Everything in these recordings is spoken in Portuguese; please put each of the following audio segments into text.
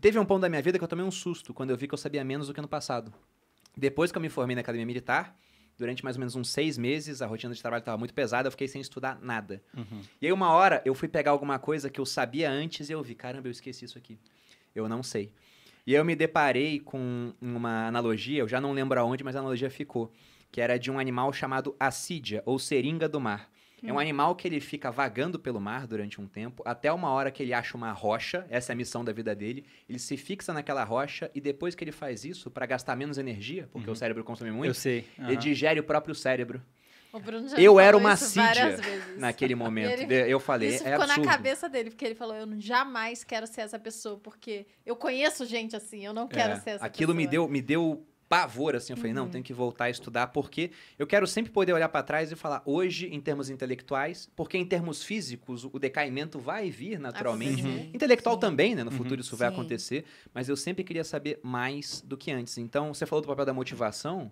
teve um ponto da minha vida que eu tomei um susto quando eu vi que eu sabia menos do que no passado. Depois que eu me formei na Academia Militar, durante mais ou menos uns 6 meses, a rotina de trabalho estava muito pesada, eu fiquei sem estudar nada. E aí, uma hora, eu fui pegar alguma coisa que eu sabia antes e eu vi, caramba, eu esqueci isso aqui. Eu não sei. E aí eu me deparei com uma analogia, eu já não lembro aonde, mas a analogia ficou, que era de um animal chamado assídia, ou seringa do mar. É um animal que ele fica vagando pelo mar durante um tempo, até uma hora que ele acha uma rocha, essa é a missão da vida dele, ele se fixa naquela rocha e depois que ele faz isso, para gastar menos energia, porque o cérebro consome muito, Eu sei. ele digere o próprio cérebro. O Bruno já Eu me era falou uma isso várias assídia vezes. naquele momento. Eu falei, Isso é ficou absurdo. na cabeça dele, porque ele falou, eu jamais quero ser essa pessoa, porque eu conheço gente assim, eu não quero ser essa Aquilo pessoa. me deu pavor, assim, eu falei, não, tenho que voltar a estudar, porque eu quero sempre poder olhar para trás e falar, hoje, em termos intelectuais, porque em termos físicos, o decaimento vai vir naturalmente. Intelectual também, né, no futuro isso vai acontecer, mas eu sempre queria saber mais do que antes. Então, você falou do papel da motivação,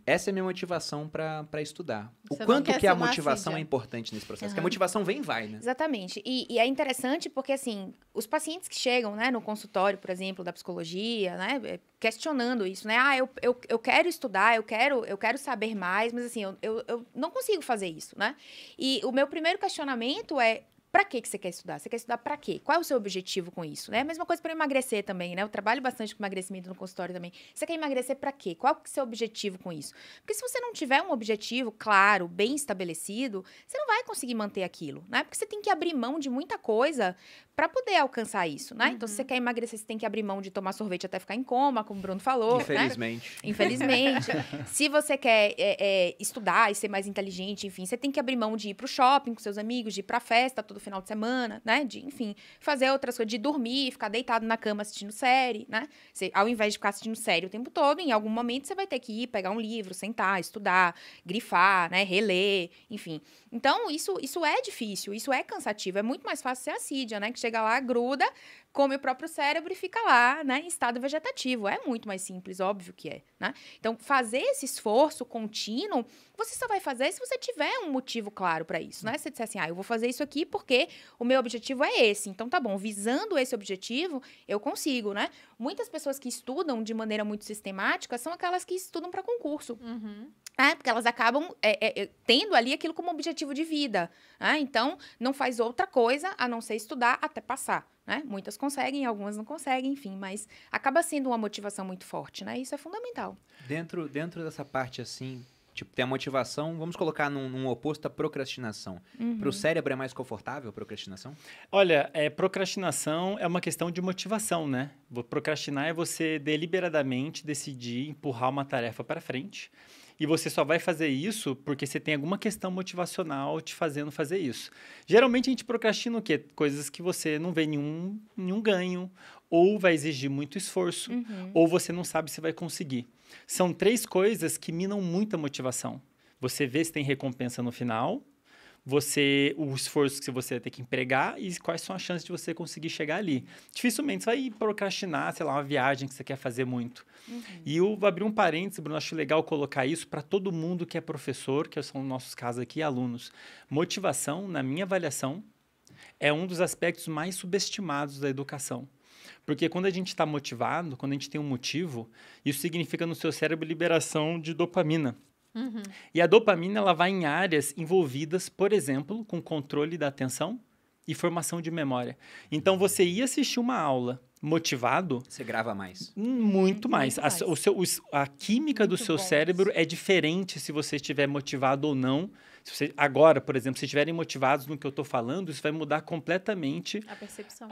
essa é a minha motivação para estudar. Você O não quanto quer que a ser uma motivação assídia. é importante nesse processo, porque a motivação vem e vai, né? Exatamente. E é interessante porque, assim, os pacientes que chegam, né, no consultório, por exemplo, da psicologia, né, questionando isso, né? Ah, eu quero estudar, eu quero saber mais, mas, assim, eu não consigo fazer isso, né? E o meu primeiro questionamento é, pra que você quer estudar? Você quer estudar pra quê? Qual é o seu objetivo com isso, né? A mesma coisa para emagrecer também, né? Eu trabalho bastante com emagrecimento no consultório também. Você quer emagrecer pra quê? Qual que é o seu objetivo com isso? Porque se você não tiver um objetivo claro, bem estabelecido, você não vai conseguir manter aquilo, né? Porque você tem que abrir mão de muita coisa para poder alcançar isso, né? Então, se você quer emagrecer, você tem que abrir mão de tomar sorvete até ficar em coma, como o Bruno falou, Infelizmente. né? Infelizmente. Se você quer estudar e ser mais inteligente, enfim, você tem que abrir mão de ir pro shopping com seus amigos, de ir pra festa todo final de semana, né? De, enfim, fazer outras coisas, de dormir, ficar deitado na cama assistindo série, né? Você, ao invés de ficar assistindo série o tempo todo, em algum momento você vai ter que ir pegar um livro, sentar, estudar, grifar, né? Reler, enfim. Então, isso é difícil, isso é cansativo. É muito mais fácil ser assídia, né? Que chega lá, gruda, come o próprio cérebro e fica lá, né? Em estado vegetativo. É muito mais simples, óbvio que é, né? Então, fazer esse esforço contínuo, você só vai fazer se você tiver um motivo claro para isso, né? Se você disser assim, eu vou fazer isso aqui porque o meu objetivo é esse. Então, tá bom, visando esse objetivo, eu consigo, né? Muitas pessoas que estudam de maneira muito sistemática são aquelas que estudam para concurso. Porque elas acabam tendo ali aquilo como objetivo de vida. Então, não faz outra coisa a não ser estudar até passar. Né? Muitas conseguem, algumas não conseguem, enfim. Mas acaba sendo uma motivação muito forte, né? Isso é fundamental. Dentro dessa parte, assim, tipo, tem a motivação, vamos colocar num oposto à procrastinação. Para o cérebro é mais confortável a procrastinação? Olha, procrastinação é uma questão de motivação, né? Procrastinar é você deliberadamente decidir empurrar uma tarefa para frente. E você só vai fazer isso porque você tem alguma questão motivacional te fazendo fazer isso. Geralmente a gente procrastina o quê? Coisas que você não vê nenhum ganho, ou vai exigir muito esforço, ou você não sabe se vai conseguir. São 3 coisas que minam muito a motivação. Você vê se tem recompensa no final, o esforço que você vai ter que empregar e quais são as chances de você conseguir chegar ali. Dificilmente você vai procrastinar, sei lá, uma viagem que você quer fazer muito. E eu vou abrir um parênteses, Bruno, acho legal colocar isso para todo mundo que é professor, que são nossos casos aqui, alunos. Motivação, na minha avaliação, é um dos aspectos mais subestimados da educação. Porque quando a gente está motivado, quando a gente tem um motivo, isso significa no seu cérebro liberação de dopamina. E a dopamina ela vai em áreas envolvidas, por exemplo, com controle da atenção e formação de memória. Então, você ia assistir uma aula motivado... Você grava mais. Muito mais. Muito A química do Muito seu bom cérebro isso. é diferente se você estiver motivado ou não. Agora, por exemplo, se estiverem motivados no que eu estou falando, isso vai mudar completamente A percepção.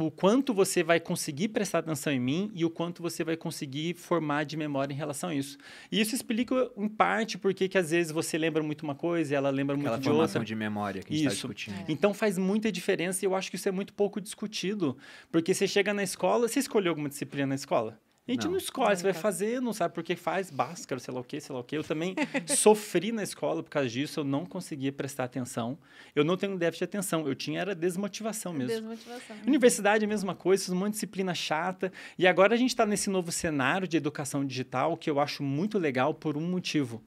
o quanto você vai conseguir prestar atenção em mim e o quanto você vai conseguir formar de memória em relação a isso. E isso explica, em parte, porque que às vezes você lembra muito uma coisa e ela lembra Aquela muito de formação outra. de memória que a gente está Isso. discutindo. Então faz muita diferença e eu acho que isso é muito pouco discutido. Porque você chega na escola, você escolheu alguma disciplina na escola? A gente não escolhe, você vai fazer, não sabe por que faz, Bhaskara, sei lá o quê. Eu também sofri na escola por causa disso, eu não conseguia prestar atenção. Eu não tenho déficit de atenção, era desmotivação mesmo. Desmotivação. Universidade é a mesma coisa, uma disciplina chata. E agora a gente está nesse novo cenário de educação digital que eu acho muito legal por um motivo.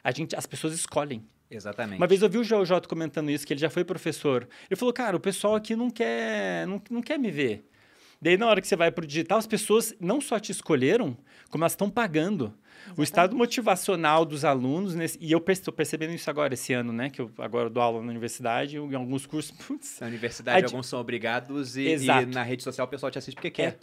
As pessoas escolhem. Exatamente. Uma vez eu vi o Jota comentando isso, que ele já foi professor. Ele falou, cara, o pessoal aqui não quer me ver. Daí, na hora que você vai pro digital, as pessoas não só te escolheram, como elas estão pagando. Exatamente. O estado motivacional dos alunos, e eu estou percebendo isso agora, esse ano, né? Que eu agora dou aula na universidade, em alguns cursos... Putz, na universidade, alguns são obrigados e na rede social o pessoal te assiste porque quer.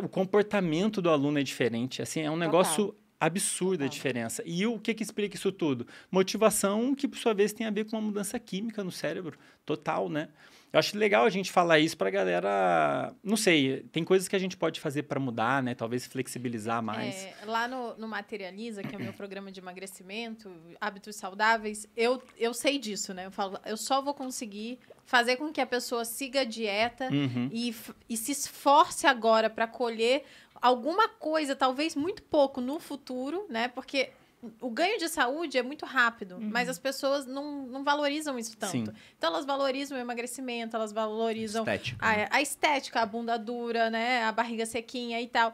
O comportamento do aluno é diferente. Assim, é um negócio absurda a diferença. E o que explica isso tudo? Motivação que, por sua vez, tem a ver com uma mudança química no cérebro. Total, né? Eu acho legal a gente falar isso pra galera... Não sei, tem coisas que a gente pode fazer para mudar, né? Talvez flexibilizar mais. Lá no Materializa, que é o meu programa de emagrecimento, hábitos saudáveis, eu sei disso, né? Eu falo, eu só vou conseguir fazer com que a pessoa siga a dieta e se esforce agora para colher alguma coisa, talvez muito pouco no futuro, né? Porque o ganho de saúde é muito rápido, mas as pessoas não valorizam isso tanto. Sim. Então, elas valorizam o emagrecimento, elas valorizam a estética, a bunda dura, né? A barriga sequinha e tal.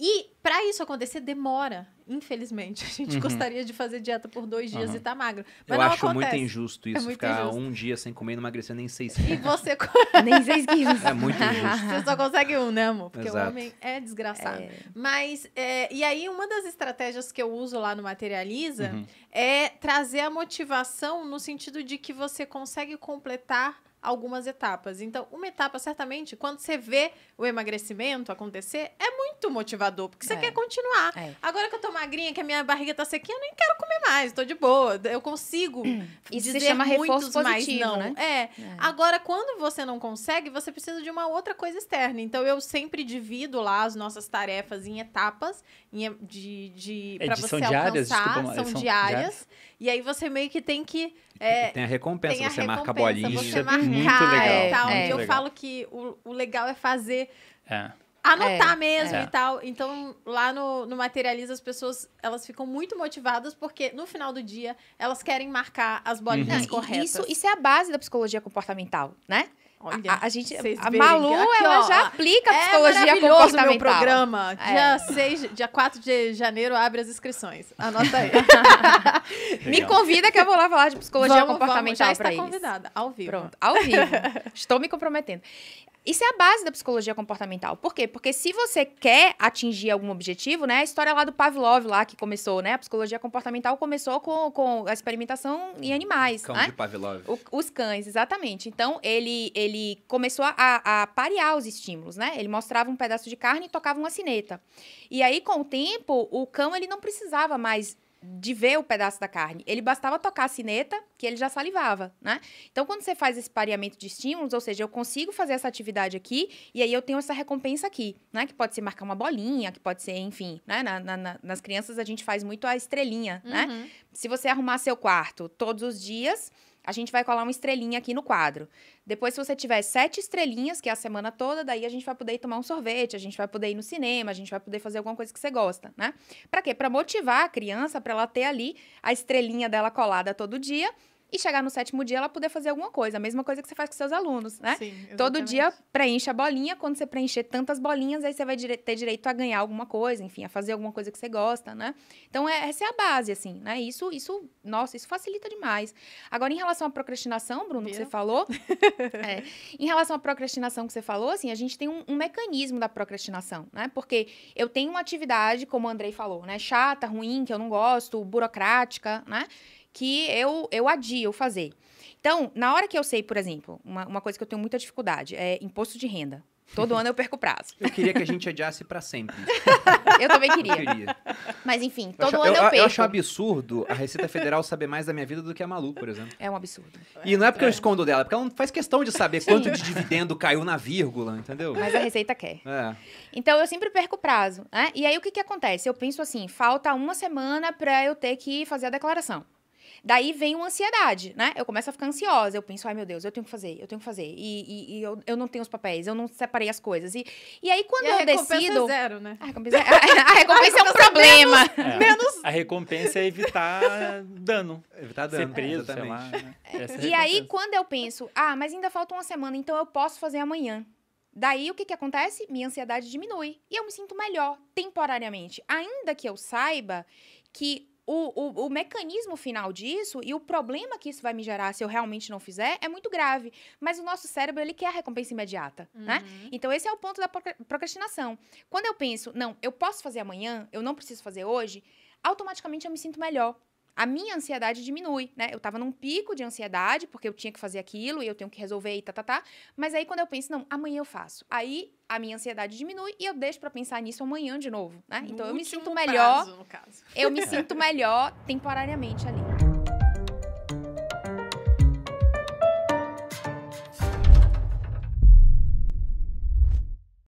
E, para isso acontecer, demora. Infelizmente. A gente gostaria de fazer dieta por 2 dias e tá magro. Mas eu não acho acontece. muito injusto isso, ficar injusto. 1 dia sem comer e não emagrecer nem 6 quilos. E você... nem 6 quilos. É muito injusto. Você só consegue 1, né, amor? Porque Exato. o homem é desgraçado. Mas, e aí, uma das estratégias que eu uso lá no Materializa é trazer a motivação no sentido de que você consegue completar algumas etapas. Então, uma etapa, certamente, quando você vê o emagrecimento acontecer, é muito motivador, porque você quer continuar. Agora que eu tô magrinha, que a minha barriga tá sequinha, eu nem quero comer mais, tô de boa. Eu consigo isso dizer se chama muitos reforço mais positivo, não. Né? Agora, quando você não consegue, você precisa de uma outra coisa externa. Então, eu sempre divido lá as nossas tarefas em etapas, para você alcançar. São diárias. E aí, você meio que tem que... tem a recompensa, você marca a bolinha. Você marcar muito legal. E tal. E eu falo que o legal é fazer... Anotar mesmo e tal. Então, lá no Materializa, as pessoas, elas ficam muito motivadas porque, no final do dia, elas querem marcar as bolinhas corretas. Isso é a base da psicologia comportamental, né? Olha, a Malu, aqui, ela já aplica a psicologia comportamental. Meu programa. Dia 4 de janeiro, abre as inscrições. Anota aí. Me convida que eu vou lá falar de psicologia comportamental para isso. Já está convidada, ao vivo. Pronto, ao vivo. Estou me comprometendo. Isso é a base da psicologia comportamental. Por quê? Porque se você quer atingir algum objetivo, né? A história lá do Pavlov, lá que começou, né? A psicologia comportamental começou com a experimentação em animais. Cão né? de Pavlov. Os cães, exatamente. Então, ele começou a parear os estímulos, né? Ele mostrava um pedaço de carne e tocava uma sineta. E aí, com o tempo, o cão, ele não precisava mais de ver o pedaço da carne. Ele bastava tocar a sineta, que ele já salivava, né? Então, quando você faz esse pareamento de estímulos, ou seja, eu consigo fazer essa atividade aqui, e aí eu tenho essa recompensa aqui, né? Que pode ser marcar uma bolinha, que pode ser, enfim, né? Nas crianças, a gente faz muito a estrelinha, né? Se você arrumar seu quarto todos os dias, a gente vai colar uma estrelinha aqui no quadro. Depois, se você tiver 7 estrelinhas, que é a semana toda, daí a gente vai poder ir tomar um sorvete, a gente vai poder ir no cinema, a gente vai poder fazer alguma coisa que você gosta, né? Pra quê? Pra motivar a criança, pra ela ter ali a estrelinha dela colada todo dia e chegar no 7º dia ela poder fazer alguma coisa. A mesma coisa que você faz com seus alunos, né? Sim, exatamente. Todo dia preenche a bolinha. Quando você preencher tantas bolinhas, aí você vai ter direito a ganhar alguma coisa, enfim, a fazer alguma coisa que você gosta, né? Então, essa é a base, assim, né? Nossa, isso facilita demais. Agora, em relação à procrastinação, Bruno, que você falou... em relação à procrastinação que você falou, assim, a gente tem um mecanismo da procrastinação, né? Porque eu tenho uma atividade, como o Andrei falou, né? Chata, ruim, que eu não gosto, burocrática, né? Que eu adio fazer. Então, na hora que eu sei, por exemplo, uma coisa que eu tenho muita dificuldade é imposto de renda. Todo ano eu perco o prazo. Eu queria que a gente adiasse pra sempre. Eu também queria. Mas, enfim, todo ano eu perco. Eu acho absurdo a Receita Federal saber mais da minha vida do que a Malu, por exemplo. É um absurdo. E não é porque eu escondo dela, porque ela não faz questão de saber quanto de dividendo caiu na vírgula, entendeu? Mas a Receita quer. Então, eu sempre perco o prazo, né? E aí, o que acontece? Eu penso assim, falta 1 semana pra eu ter que fazer a declaração. Daí vem uma ansiedade, né? Eu começo a ficar ansiosa. Eu penso, ai meu Deus, eu tenho que fazer. E eu não tenho os papéis, eu não separei as coisas. E aí, quando eu decido... a recompensa é 0, né? A recompensa é um problema. Menos... A recompensa é evitar dano. Evitar dano. Ser preso, sei exatamente. lá. Né? E aí, quando eu penso, mas ainda falta 1 semana, então eu posso fazer amanhã. Daí, o que acontece? Minha ansiedade diminui. E eu me sinto melhor, temporariamente. Ainda que eu saiba que o mecanismo final disso e o problema que isso vai me gerar se eu realmente não fizer é muito grave. Mas o nosso cérebro, ele quer a recompensa imediata, né? Então, esse é o ponto da procrastinação. Quando eu penso, não, eu posso fazer amanhã, eu não preciso fazer hoje, automaticamente eu me sinto melhor. A minha ansiedade diminui, né? Eu tava num pico de ansiedade, porque eu tinha que fazer aquilo e eu tenho que resolver e Mas aí, quando eu penso, não, amanhã eu faço. Aí, a minha ansiedade diminui e eu deixo pra pensar nisso amanhã de novo, né? Então, eu me sinto melhor. No caso. Eu me sinto melhor temporariamente ali.